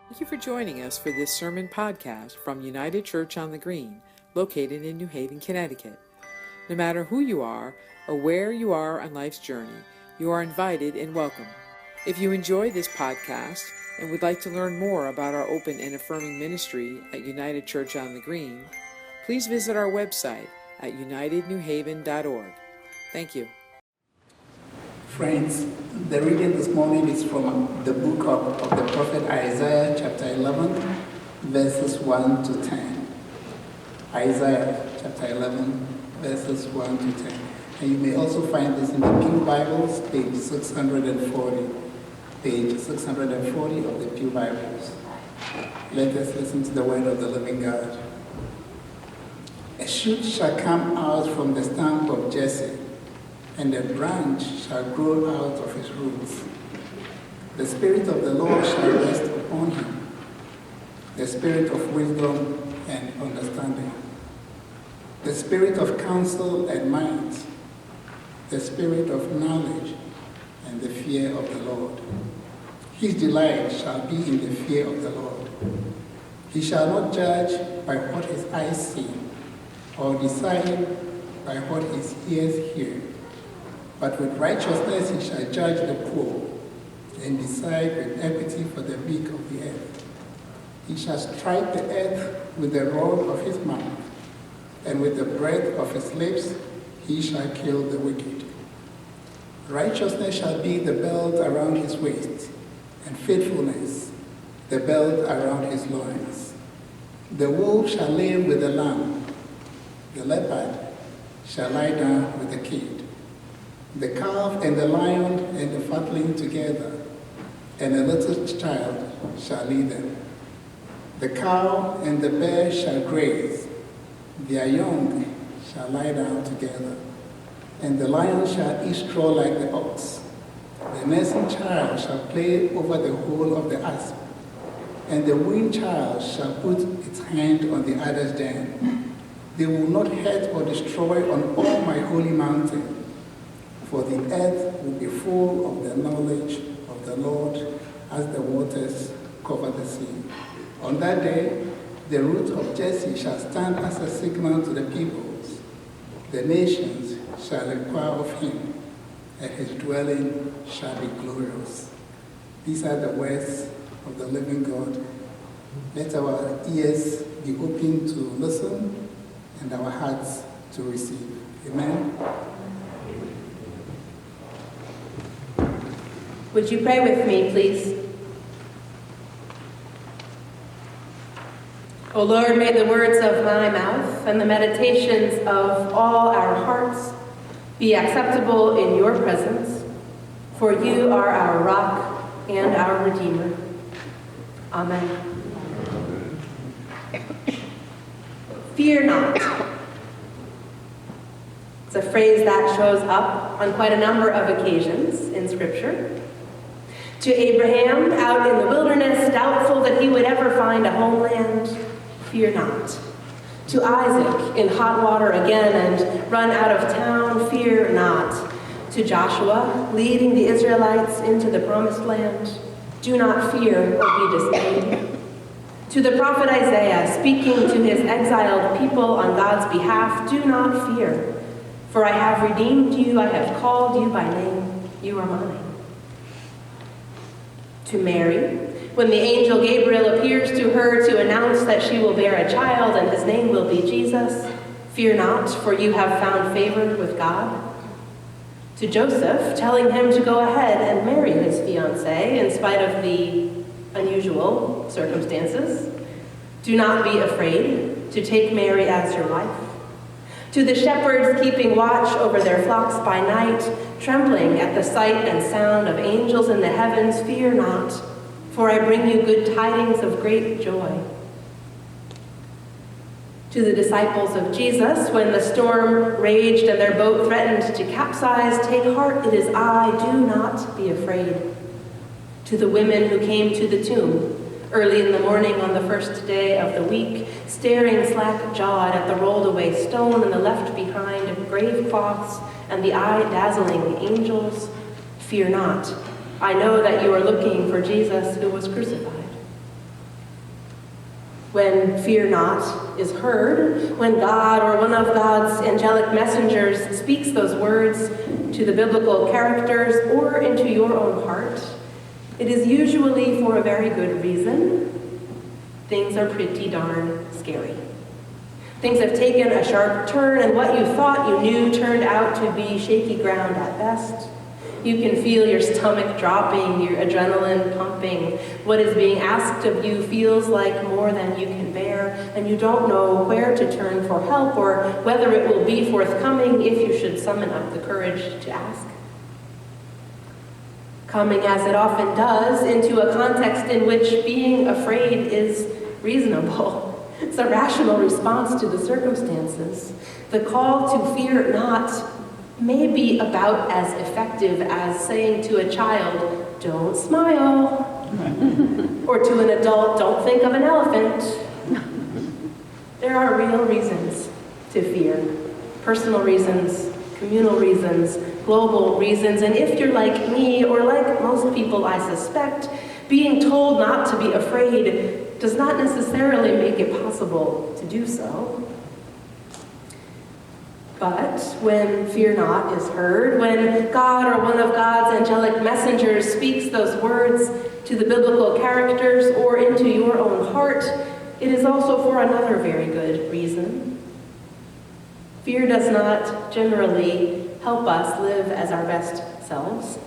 Thank you for joining us for this sermon podcast from United Church on the Green, located in New Haven, Connecticut. No matter who you are or where you are on life's journey, you are invited and welcome. If you enjoy this podcast and would like to learn more about our open and affirming ministry at United Church on the Green, please visit our website at unitednewhaven.org. Thank you. Friends, the reading this morning is from the book of the prophet Isaiah, chapter 11, verses 1 to 10. Isaiah, chapter 11, verses 1 to 10. And you may also find this in the Pew Bibles, page 640. Page 640 of the Pew Bibles. Let us listen to the word of the living God. A shoot shall come out from the stump of Jesse, and a branch shall grow out of his roots. The Spirit of the Lord shall rest upon him, the Spirit of wisdom and understanding, the Spirit of counsel and might, the Spirit of knowledge and the fear of the Lord. His delight shall be in the fear of the Lord. He shall not judge by what his eyes see, or decide by what his ears hear. But with righteousness he shall judge the poor, and decide with equity for the meek of the earth. He shall strike the earth with the rod of his mouth, and with the breath of his lips he shall kill the wicked. Righteousness shall be the belt around his waist, and faithfulness the belt around his loins. The wolf shall lay with the lamb, the leopard shall lie down with the kid. The calf and the lion and the fatling together, and a little child shall lead them. The cow and the bear shall graze, their young shall lie down together, and the lion shall eat straw like the ox. The nursing child shall play over the hole of the asp, and the weaned child shall put its hand on the adder's den. They will not hurt or destroy on all my holy mountain, for the earth will be full of the knowledge of the Lord as the waters cover the sea. On that day, the root of Jesse shall stand as a signal to the peoples. The nations shall inquire of him, and his dwelling shall be glorious. These are the words of the living God. Let our ears be open to listen and our hearts to receive. Amen. Would you pray with me, please? O Lord, may the words of my mouth and the meditations of all our hearts be acceptable in your presence, for you are our rock and our Redeemer. Amen. Fear not. It's a phrase that shows up on quite a number of occasions in Scripture. To Abraham, out in the wilderness, doubtful that he would ever find a homeland, fear not. To Isaac, in hot water again and run out of town, fear not. To Joshua, leading the Israelites into the promised land, do not fear or be dismayed. To the prophet Isaiah, speaking to his exiled people on God's behalf, do not fear, for I have redeemed you, I have called you by name, you are mine. To Mary, when the angel Gabriel appears to her to announce that she will bear a child and his name will be Jesus, fear not, for you have found favor with God. To Joseph, telling him to go ahead and marry his fiancée in spite of the unusual circumstances, do not be afraid to take Mary as your wife. To the shepherds keeping watch over their flocks by night, trembling at the sight and sound of angels in the heavens, fear not, for I bring you good tidings of great joy. To the disciples of Jesus, when the storm raged and their boat threatened to capsize, take heart, it is I, do not be afraid. To the women who came to the tomb, early in the morning on the first day of the week, staring slack-jawed at the rolled-away stone and the left-behind grave cloths and the eye-dazzling angels, fear not. I know that you are looking for Jesus who was crucified. When fear not is heard, when God or one of God's angelic messengers speaks those words to the biblical characters or into your own heart, it is usually for a very good reason. Things are pretty darn scary. Things have taken a sharp turn, and what you thought you knew turned out to be shaky ground at best. You can feel your stomach dropping, your adrenaline pumping. What is being asked of you feels like more than you can bear, and you don't know where to turn for help or whether it will be forthcoming if you should summon up the courage to ask. Coming, as it often does, into a context in which being afraid is reasonable. It's a rational response to the circumstances. The call to fear not may be about as effective as saying to a child, "Don't smile," or to an adult, "Don't think of an elephant." There are real reasons to fear. Personal reasons, communal reasons, global reasons, and if you're like me, or like most people I suspect, being told not to be afraid does not necessarily make it possible to do so. But when fear not is heard, when God or one of God's angelic messengers speaks those words to the biblical characters or into your own heart, it is also for another very good reason. Fear does not generally help us live as our best selves.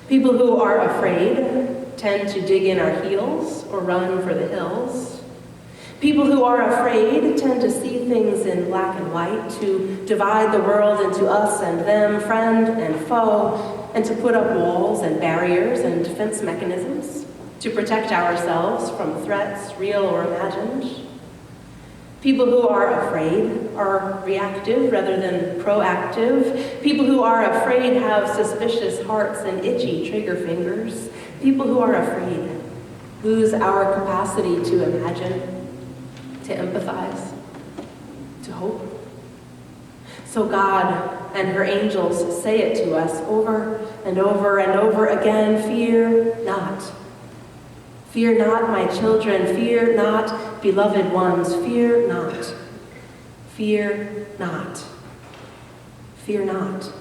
People who are afraid tend to dig in our heels or run for the hills. People who are afraid tend to see things in black and white, to divide the world into us and them, friend and foe, and to put up walls and barriers and defense mechanisms to protect ourselves from threats, real or imagined. People who are afraid are reactive rather than proactive. People who are afraid have suspicious hearts and itchy trigger fingers. People who are afraid lose our capacity to imagine, to empathize, to hope. So God and her angels say it to us over and over and over again, "Fear not. Fear not, my children. Fear not, beloved ones. Fear not. Fear not. Fear not."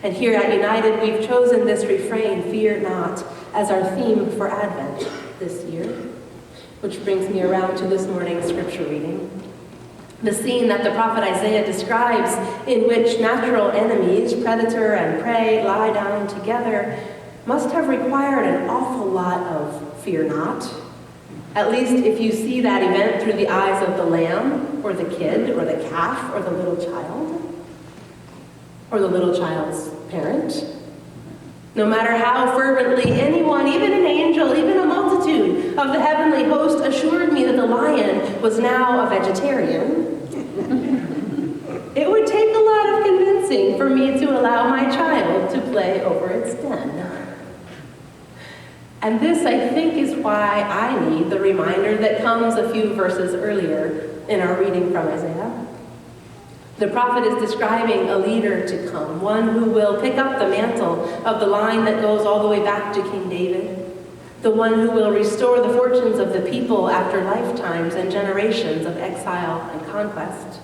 And here at United, we've chosen this refrain, "Fear not," as our theme for Advent this year. Which brings me around to this morning's scripture reading. The scene that the prophet Isaiah describes, in which natural enemies, predator and prey, lie down together, must have required an awful lot of fear not. At least if you see that event through the eyes of the lamb, or the kid, or the calf, or the little child, or the little child's parent. No matter how fervently anyone, even an angel, even a multitude of the heavenly host assured me that the lion was now a vegetarian, it would take a lot of convincing for me to allow my child to play over its den. And this, I think, is why I need the reminder that comes a few verses earlier in our reading from Isaiah. The prophet is describing a leader to come, one who will pick up the mantle of the line that goes all the way back to King David, the one who will restore the fortunes of the people after lifetimes and generations of exile and conquest,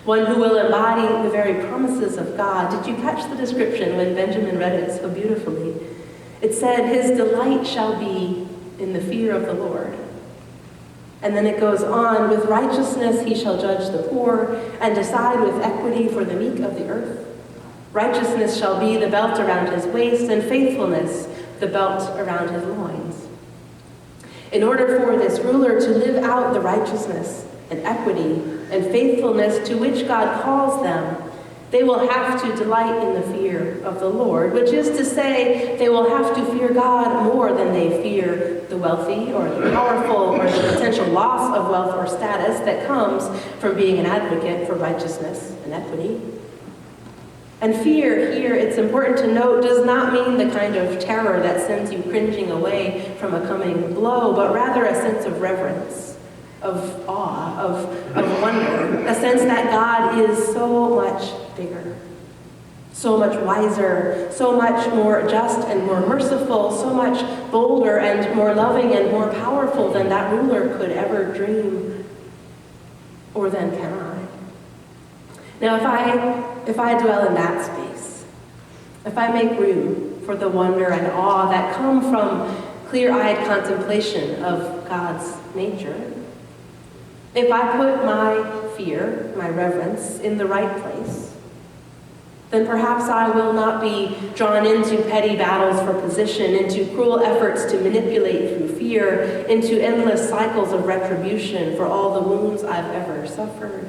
one who will embody the very promises of God. Did you catch the description when Benjamin read it so beautifully? It said, "His delight shall be in the fear of the Lord." And then it goes on, "With righteousness he shall judge the poor and decide with equity for the meek of the earth. Righteousness shall be the belt around his waist, and faithfulness the belt around his loins." In order for this ruler to live out the righteousness and equity and faithfulness to which God calls them, they will have to delight in the fear of the Lord, which is to say, they will have to fear God more than they fear the wealthy or the powerful or the potential loss of wealth or status that comes from being an advocate for righteousness and equity. And fear here, it's important to note, does not mean the kind of terror that sends you cringing away from a coming blow, but rather a sense of reverence, of awe, of wonder, a sense that God is so much bigger, so much wiser, so much more just and more merciful, so much bolder and more loving and more powerful than that ruler could ever dream, or than can I. Now, if I dwell in that space, if I make room for the wonder and awe that come from clear-eyed contemplation of God's nature, if I put my fear, my reverence, in the right place, then perhaps I will not be drawn into petty battles for position, into cruel efforts to manipulate through fear, into endless cycles of retribution for all the wounds I've ever suffered.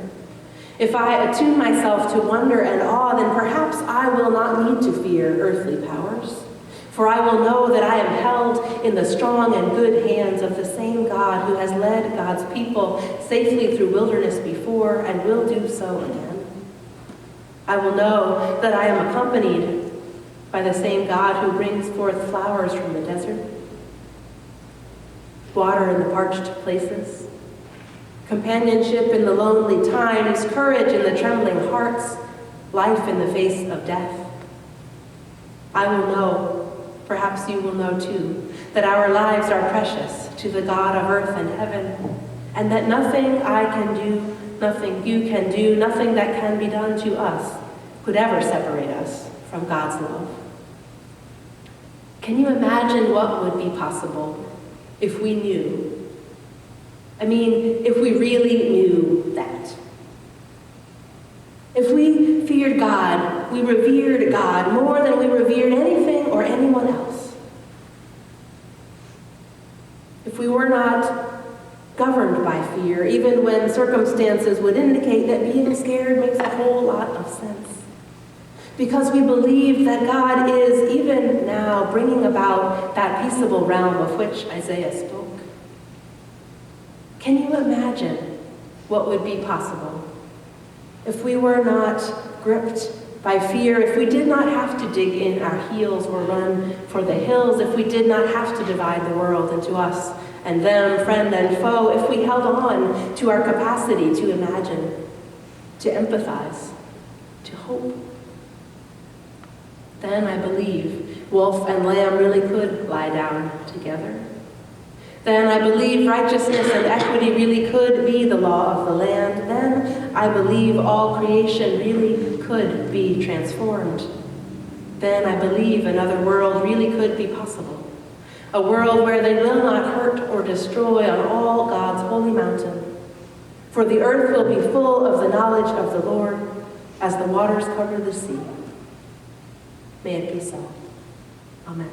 If I attune myself to wonder and awe, then perhaps I will not need to fear earthly powers, for I will know that I am held in the strong and good hands of the same God who has led God's people safely through wilderness before and will do so again. I will know that I am accompanied by the same God who brings forth flowers from the desert, water in the parched places, companionship in the lonely times, courage in the trembling hearts, life in the face of death. I will know, perhaps you will know too, that our lives are precious to the God of earth and heaven, and that nothing I can do, nothing you can do, nothing that can be done to us could ever separate us from God's love. Can you imagine what would be possible if we knew? I mean, if we really knew that. If we feared God, we revered God more than we revered anything or anyone else. If we were not governed by fear, even when circumstances would indicate that being scared makes a whole lot of sense. Because we believe that God is, even now, bringing about that peaceable realm of which Isaiah spoke. Can you imagine what would be possible if we were not gripped by fear, if we did not have to dig in our heels or run for the hills, if we did not have to divide the world into us and them, friend and foe, if we held on to our capacity to imagine, to empathize, to hope? Then I believe wolf and lamb really could lie down together. Then I believe righteousness and equity really could be the law of the land. Then I believe all creation really could be transformed. Then I believe another world really could be possible. A world where they will not hurt or destroy on all God's holy mountain. For the earth will be full of the knowledge of the Lord as the waters cover the sea. May it be so. Amen.